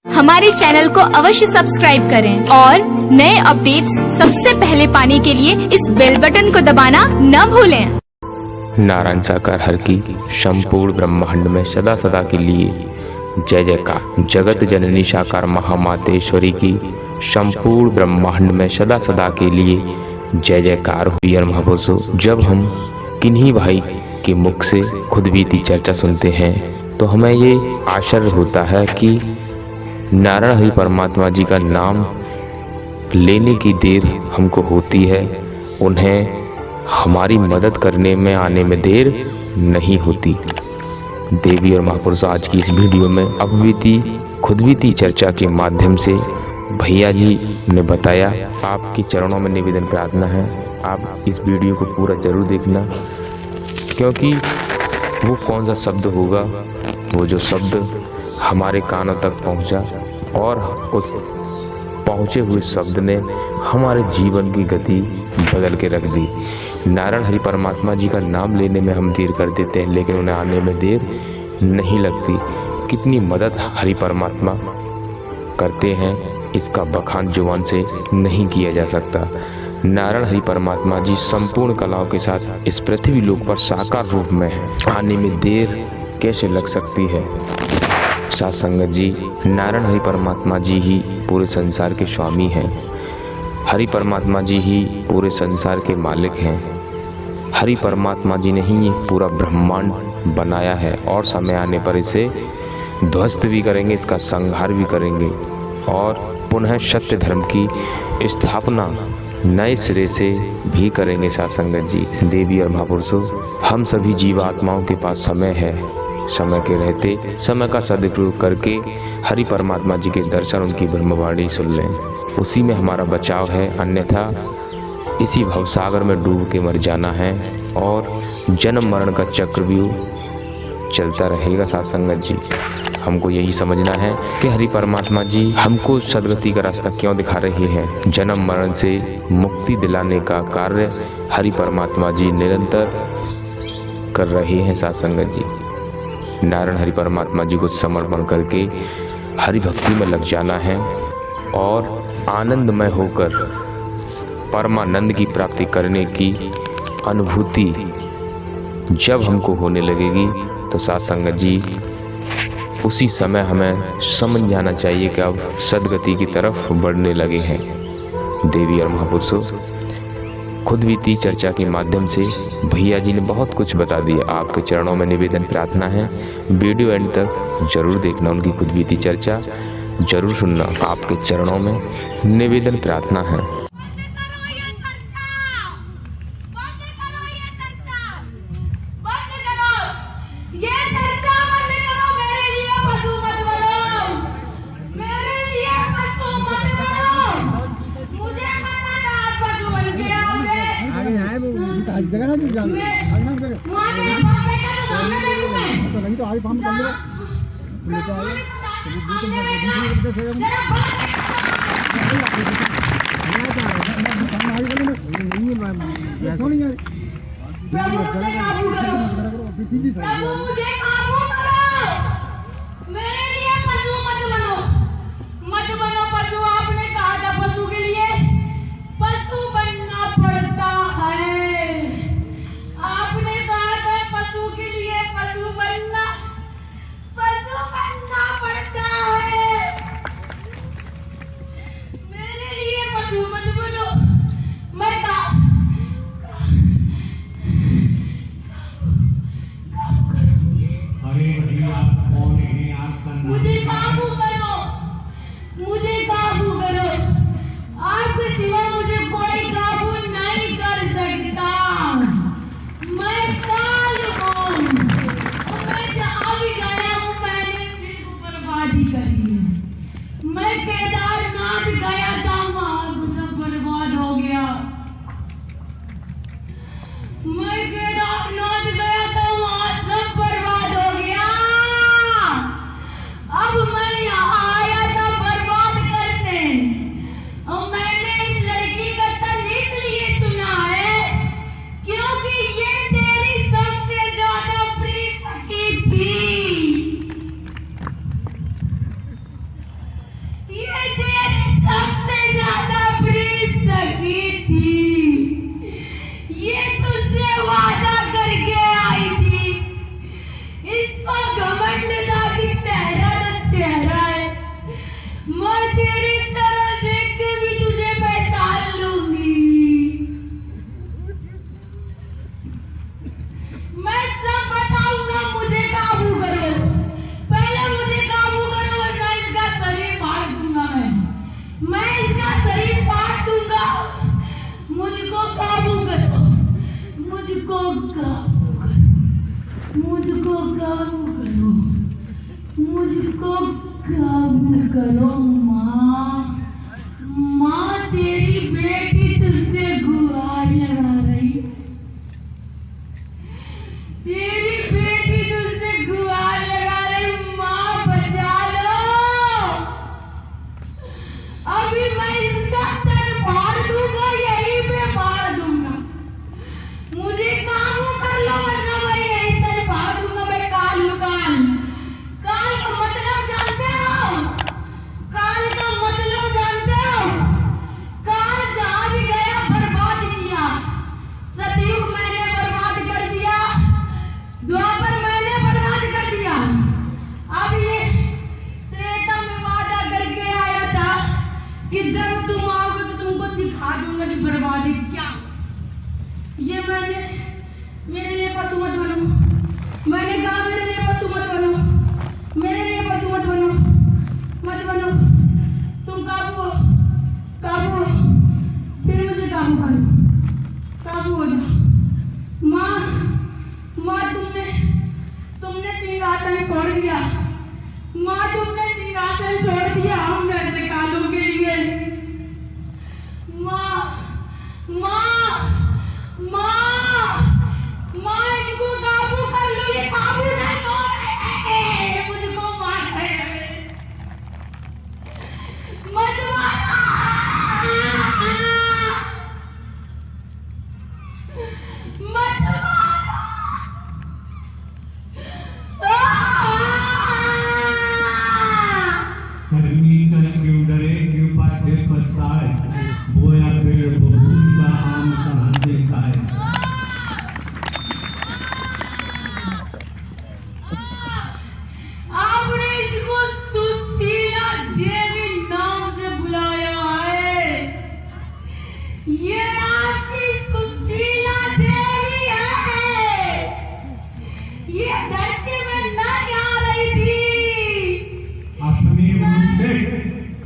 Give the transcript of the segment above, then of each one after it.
हमारे चैनल को अवश्य सब्सक्राइब करें और नए अपडेट्स सबसे पहले पाने के लिए इस बेल बटन को दबाना न भूलें। नारायण साकार हर की संपूर्ण ब्रह्मांड में सदा सदा के लिए जय जयकार। जगत जननी साकार महामातेश्वरी की संपूर्ण ब्रह्मांड में सदा सदा के लिए जय जयकार हुई। और महापुरुषों, जब हम किन्हीं भाई के मुख से खुद बीती चर्चा सुनते हैं तो हमें ये आश्चर्य होता है कि नारायण हरि परमात्मा जी का नाम लेने की देर हमको होती है, उन्हें हमारी मदद करने में आने में देर नहीं होती। देवी और महापुरुष, आज की इस वीडियो में अपबीती खुद बीती चर्चा के माध्यम से भैया जी ने बताया। आपके चरणों में निवेदन प्रार्थना है, आप इस वीडियो को पूरा जरूर देखना, क्योंकि वो कौन सा शब्द होगा, वो जो शब्द हमारे कानों तक पहुंचा और उस पहुंचे हुए शब्द ने हमारे जीवन की गति बदल के रख दी। नारायण हरि परमात्मा जी का नाम लेने में हम देर कर देते हैं, लेकिन उन्हें आने में देर नहीं लगती। कितनी मदद हरि परमात्मा करते हैं, इसका बखान जुबान से नहीं किया जा सकता। नारायण हरि परमात्मा जी संपूर्ण कलाओं के साथ इस पृथ्वी लोक पर साकार रूप में है, आने में देर कैसे लग सकती है। साथ संगत जी, नारायण हरि परमात्मा जी ही पूरे संसार के स्वामी हैं। हरि परमात्मा जी ही पूरे संसार के मालिक हैं। हरि परमात्मा जी ने ही ये पूरा ब्रह्मांड बनाया है और समय आने पर इसे ध्वस्त भी करेंगे, इसका संहार भी करेंगे और पुनः सत्य धर्म की स्थापना नए सिरे से भी करेंगे। साथ संगत जी, देवी और महापुरुषों, हम सभी जीवात्माओं के पास समय है। समय के रहते समय का सदुपयोग करके हरि परमात्मा जी के दर्शन, उनकी ब्रह्मवाणी सुन लें, उसी में हमारा बचाव है। अन्यथा इसी भवसागर में डूब के मर जाना है और जन्म मरण का चक्रव्यूह चलता रहेगा। साथ संगत जी, हमको यही समझना है कि हरि परमात्मा जी हमको सदगति का रास्ता क्यों दिखा रहे हैं। जन्म मरण से मुक्ति दिलाने का कार्य हरि परमात्मा जी निरंतर कर रहे हैं। साथ संगत जी, नारायण हरि परमात्मा जी को समर्पण करके हरि भक्ति में लग जाना है और आनंदमय होकर परमानंद की प्राप्ति करने की अनुभूति जब हमको होने लगेगी तो साथ संगत जी, उसी समय हमें समझ जाना चाहिए कि अब सदगति की तरफ बढ़ने लगे हैं। देवी और महापुरुषों, खुद बीती चर्चा के माध्यम से भैया जी ने बहुत कुछ बता दिया। आपके चरणों में निवेदन प्रार्थना है, वीडियो एंड तक जरूर देखना, उनकी खुद बीती चर्चा जरूर सुनना। आपके चरणों में निवेदन प्रार्थना है। जगह ना जान तो नहीं तो आगे हम कर लो लेके आए सबसे ज्यादा प्रीत सकी थी। ये तुझसे वादा करके आई थी। इसका घमंड ना कि चेहरा तो चेहरा है। मैं तेरे चेहरा देख के भी तुझे पहचान लूंगी। मैं सब बताऊंगा, मुझे काबू करो। पहले मुझे काबू करो वरना इसका शरीर फाड़ दूंगा। मैं इसका शरीर फाड़ दूंगा। मुझको काबू करो, मुझको काबू करो, मुझको काबू करो, मुझको काबू करो। माँ तेरी बेटी तुझसे गुहार लगा रही। तेरी बेटी तुझसे गुहार लगा रही। माँ बचा लो। अभी मैं इसका तन फाड़ दूंगा, यहीं पे फाड़ दूंगा। मुझे काबू कर लो वरना मैं यहीं तन फाड़ दूंगा। मैं काल का मतलब जानते हो? काल का मतलब जानते हो? काल जहां भी गया बर्बाद किया। सतयुग मैंने बर्बाद कर दिया, द्वापर मैंने बर्बाद कर दिया। अब ये त्रेता में वादा करके आया था कि जब तुम आओगे तो तुमको दिखा दूंगा कि बर्बादी क्या। ये मेरे लिए पशु मत बनो। मैंने कहा मेरे लिए पशु मत बनो, मेरे लिए पशु मत बनो, मत बनो। तुम काबू हो, काबू हो, फिर मुझे काबू करो, काबू हो जाओ। माँ तुमने सिंहासन छोड़ दिया। माँ तुमने सिंहासन छोड़ दिया हम जैसे कालों के लिए। माँ इनको काबू कर लो। ये काबू नहीं हो रहे, मुझको मार रहे। मत मारो, मत मारो। कर्मी कर क्यों डरे, क्यों पाछे पछताए। बोया पेड़ बबूल का आम कहाँ से खाए। आपने इसको सुशीला देवी नाम से बुलाया है। ये आपकी सुशीला देवी है। ये धरती में नहीं आ रही थी।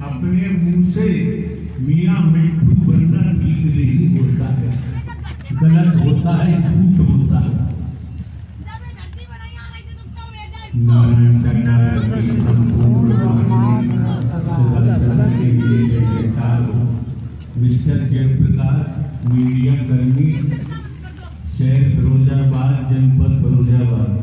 अपने मुंह से मियाँ मिट्टू बनना ठीक नहीं होता है, गलत होता है, झूठ होता है। नारायण चक्र की संपूर्ण के लिए जयकार हो। मिस्टर जयप्रकाश, मीडिया कर्मी, शहर फिरोजाबाद, जनपद फिरोजाबाद।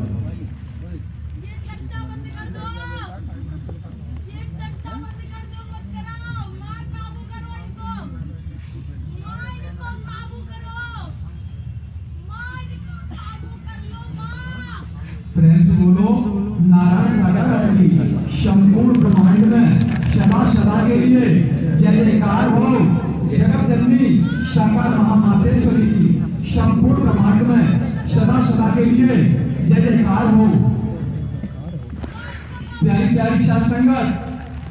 फ्रेंड्स बोलो नारायण सागर की संपूर्ण ब्रह्मांड में सदा सदा के लिए जय जयकार हो। जगत जननी साकार महामातेश्वरी की संपूर्ण ब्रह्मांड में सदा सदा के लिए जय जयकार हो। प्यारी प्यारी सत्संगत,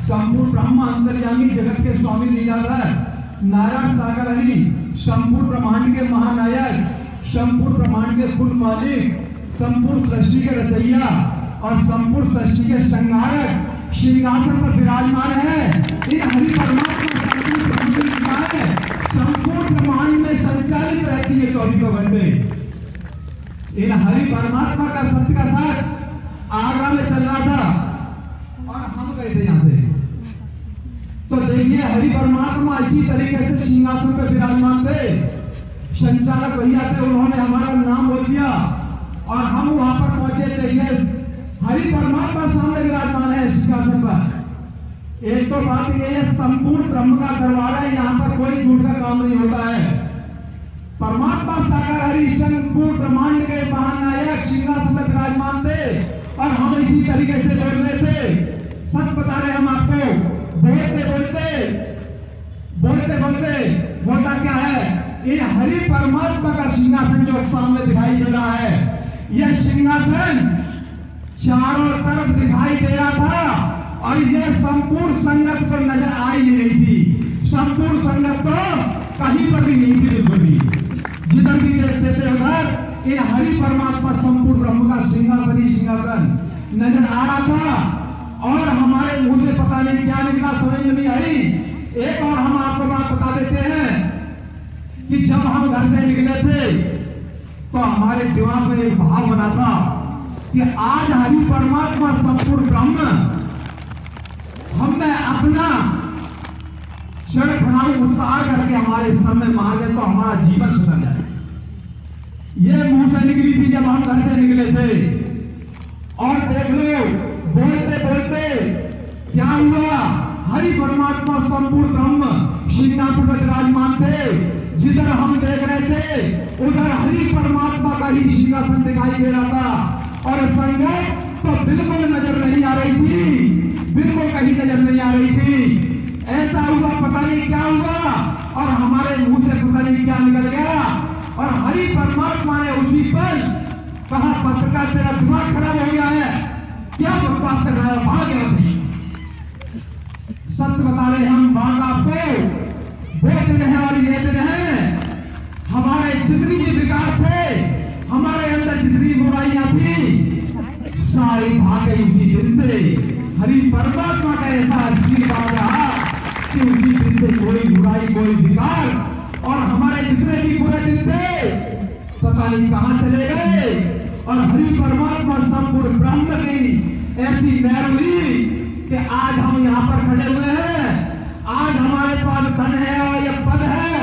संपूर्ण ब्रह्म अंतर्यामी जगत के स्वामी लीलाधर नारायण सागर हरि, संपूर्ण ब्रह्मांड के महानायक, संपूर्ण ब्रह्मांड के कुल मालिक, संपूर्ण सृष्टि के रचयिया और संपूर्ण सृष्टि के संहारक सिंहासन पर विराजमान है। इन हरि परमात्मा संपूर्ण ब्रह्मांड में संचालित रहती है 24 घंटे। इन हरि परमात्मा का सत्य का साथ आगरा में चल रहा था और हम गए थे यहाँ से। तो देखिए हरि परमात्मा इसी तरीके से सिंहासन पर विराजमान थे। संचालक भैया थे, उन्होंने हमारा नाम बोल दिया और हम वहां पर पहुंचे थे। हरि परमात्मा सामने विराजमान है सिंहासन पर। एक तो बात यह है, संपूर्ण ब्रह्म का दरबार है, यहाँ पर कोई झूठ का काम नहीं होता है। परमात्मा साकार हरि संपूर्ण ब्रह्मांड के महानायक सिंहासन पर विराजमान थे और हम इसी तरीके से बोल रहे थे। सच बता रहे हम आपको, बोलते बोलते होता क्या है, ये हरि परमात्मा का सिंहासन जो सामने दिखाई दे रहा है, यह सिंहासन चारों तरफ दिखाई दे रहा था और यह संपूर्ण संगत पर नजर आ ही नहीं थी। संपूर्ण संगत तो कहीं पर भी नहीं थी, बिल्कुल भी। जिधर भी देखते थे उधर ये हरि परमात्मा संपूर्ण ब्रह्म का सिंहासन ही सिंहासन नजर आ रहा था। और हमारे मुंह से पता नहीं क्या निकला, समझ में नहीं आई। एक और हम आपको बात बता देते हैं कि जब हम घर से निकले थे तो हमारे दिमाग में एक भाव बना था कि आज हरि परमात्मा संपूर्ण ब्रह्म हमें अपना क्षण खड़ाऊ उतार करके हमारे सामने मार दे तो हमारा जीवन सुधर जाए। ये मुंह से निकली थी जब हम घर से निकले थे। और देख लो, बोलते बोलते क्या हुआ, हरि परमात्मा संपूर्ण ब्रह्म सिंहासन पर विराजमान थे। जिधर हम देख रहे थे उधर हरि परमात्मा का ही सिंहासन दिखाई दे रहा था। और संगत तो बिल्कुल नजर नहीं आ रही थी, बिल्कुल कहीं नजर नहीं आ रही थी। ऐसा हुआ, पता नहीं क्या हुआ, और हमारे मुंह से पता नहीं क्या निकल गया। और हरि परमात्मा ने उसी पर कहा, पत्रकार तेरा दिमाग खराब हो गया है, क्या बकवास कर रहा है, भाग गया थी। सत्य बता रहे हम, बात आपको बोलते रहे और लेते रहे। हमारे जितनी भी विकार थे, हमारे अंदर जितनी बुराइयां थी, सारी भाग गई उसी दिन से। हरि परमात्मा का ऐसा आशीर्वाद रहा कि उसी दिन से कोई बुराई, कोई विकार और हमारे जितने भी बुरे दिन थे पता नहीं कहां चले गए। और हरि परमात्मा संपूर्ण ब्रह्म की ऐसी मेहर हुई कि आज हम यहाँ पर खड़े हुए हैं। आज हमारे पास धन है और यह पद है,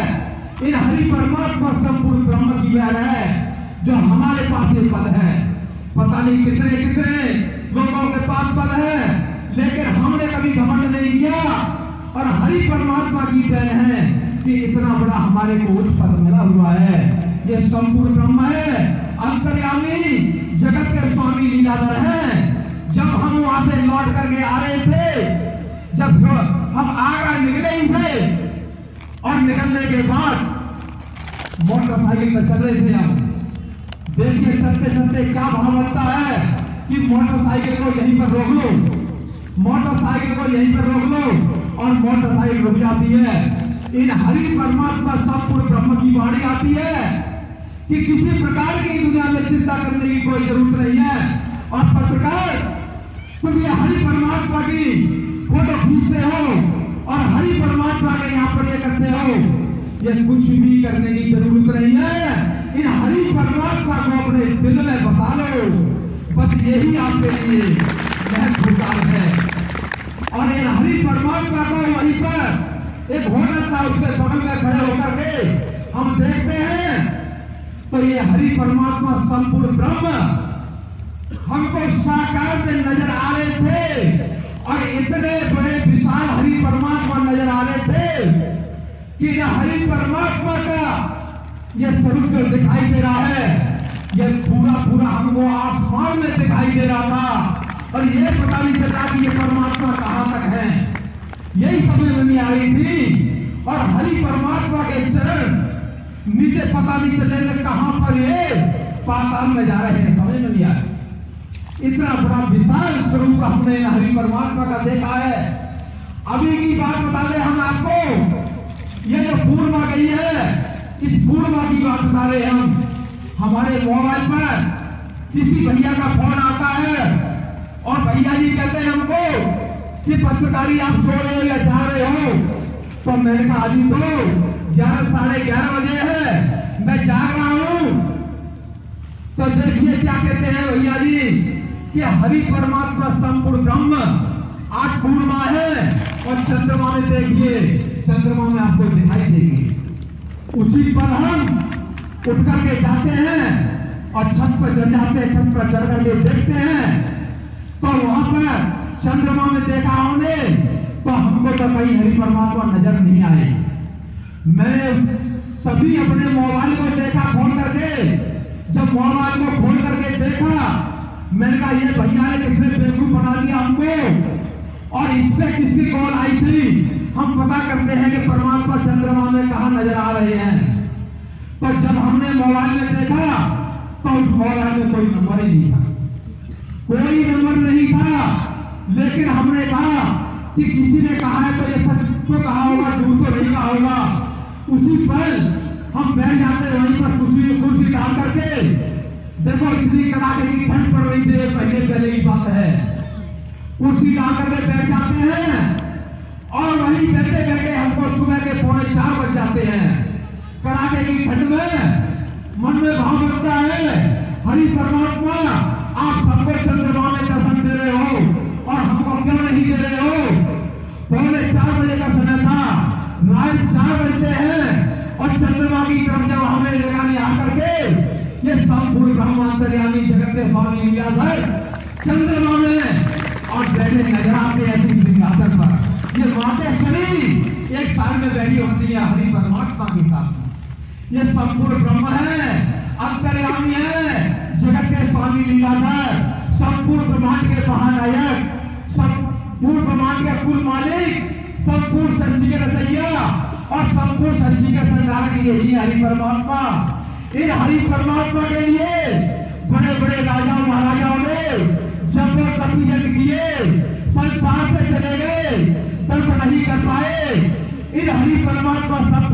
इन हरि परमात्मा संपूर्ण ब्रह्म की मेहर है जो हमारे पास ये पद है। पता नहीं कितने कितने लोगों के पास पद है, लेकिन हमने कभी घमंड नहीं किया। और हरि परमात्मा की देन है कि इतना बड़ा हमारे को उच्च पद मिला हुआ है। ये संपूर्ण ब्रह्म है, अंतर्यामी, जगत के स्वामी लीलाधर हैं। जब हम वहां से लौट करके आ रहे थे, जब हम आगरा निकले ही थे और निकलने के बाद मोटरसाइकिल पर चल रहे थे हम। देखिए चलते चलते क्या भाव बनता है कि मोटरसाइकिल को यहीं पर रोक लो, मोटरसाइकिल को यहीं पर रोक लो, और मोटरसाइकिल रुक जाती है। इन हरि परमात्मा संपूर्ण ब्रह्म की वाणी आती है कि किसी प्रकार की दुनिया में चिंता करने की कोई जरूरत नहीं है। और पत्रकार, तुम ये हरि परमात्मा की फोटो खींचते हो और हरि परमात्मा के यहाँ पर ये करते हो, ये कुछ भी करने की जरूरत नहीं है। इन हरि परमात्मा को अपने दिल में बसा लो, बस यही आपके लिए महत्वपूर्ण है। और इन हरि परमात्मा को वहीं पर एक होटल था, उसके बगल में खड़े होकर के हम देखते हैं तो ये हरि परमात्मा संपूर्ण ब्रह्म हमको साकार में नजर आ रहे थे। और इतने बड़े विशाल हरि परमात्मा नजर आ रहे थे कि यह हरि परमात्मा का यह स्वरूप जो दिखाई दे रहा है, यह पूरा पूरा हमको आसमान में दिखाई दे रहा था। और ये पता नहीं चला कि ये परमात्मा कहां तक है, यही समझ में नहीं आ रही थी। और हरि परमात्मा के चरण नीचे पता नहीं चले कहां पर ये पाताल में जा रहे हैं, समझ में नहीं आ रहा। इतना बड़ा विशाल स्वरूप हमने हरि परमात्मा का देखा है। अभी की बात बता दें हम आपको, ये जो पूर्णिमा गई है, इस पूर्णिमा की बात बता रहे हम। हमारे मोबाइल पर किसी भैया का फोन आता है और भैया जी कहते हैं हमको कि पत्रकारी आप सो रहे हो या जा रहे हो। तो मैंने कहा अभी तो 11 साढ़े 11 बजे है, मैं जाग रहा हूं। तो देखिए क्या कहते हैं भैया जी कि हरि परमात्मा संपूर्ण ब्रह्म आज पूर्णिमा है और चंद्रमा में देखिए, चंद्रमा में आपको दिखाई देगी। उसी पर हम उठ करके जाते हैं और छत पर चढ़ जाते हैं, छत पर चढ़ करके देखते हैं तो वहां पर चंद्रमा में देखा हमने तो हमको तो कहीं हरि परमात्मा नजर नहीं आए। मैंने तभी अपने मोबाइल को देखा खोल करके, जब मोबाइल को खोल करके देखा, मैंने कहा ये भैया ने किसने बेवकूफ बना दिया हमको। और इससे किसकी कॉल आई थी? हम पता करते हैं कि परमात्मा चंद्रमा में कहा नजर आ रहे हैं। तो जब हमने मोबाइल में देखा तो उस मोबाइल में कोई नंबर ही नहीं था, कोई नंबर नहीं था। लेकिन हमने कहा कि किसी ने कहा है तो ये सच तो कहा होगा, झूठ तो नहीं कहा होगा। उसी पल हम बैठ जाते वहीं पर कुर्सी डाल करके। देखो इतनी कड़ाके की ठंड पड़ रही थी, पहले की बात है। कुर्सी डाल करके बैठ जाते हैं और वहीं बैठे बैठे हमको सुबह के 3:45 बज जाते हैं। कड़ाके की ठंड में मन में भाव लगता है, हरि परमात्मा आप सबको चंद्रमा में दर्शन दे रहे हो और हमको क्यों नहीं दे रहे हो? 4:45 बजे का समय था, रात 4 बजते हैं और चंद्रमा की तरफ जब हमें लगाने आकर के ये संपूर्ण ब्रह्मांतर्यामी जगत के स्वामी लीलाधर चंद्रमा में और बैठे नजर आते हैं सिंहासन पर। ये मातेश्वरी एक साल में बैठी होती है हरि परमात्मा के साथ। ये संपूर्ण ब्रह्म है, अंतर्यामी है, जगत के स्वामी लीलाधर, संपूर्ण ब्रह्मांड के महानायक, संपूर्ण ब्रह्मांड के कुल मालिक, संपूर्ण सृष्टि के रचयिता और संपूर्ण सृष्टि के संधारक यही हरि परमात्मा। इन हरि परमात्मा के लिए बड़े बड़े राजा महाराजाओं ने जबरदस्ती यज्ञ किए, संसार से चले गए, दर्शन नहीं कर पाए। इन हरि परमात्मा सब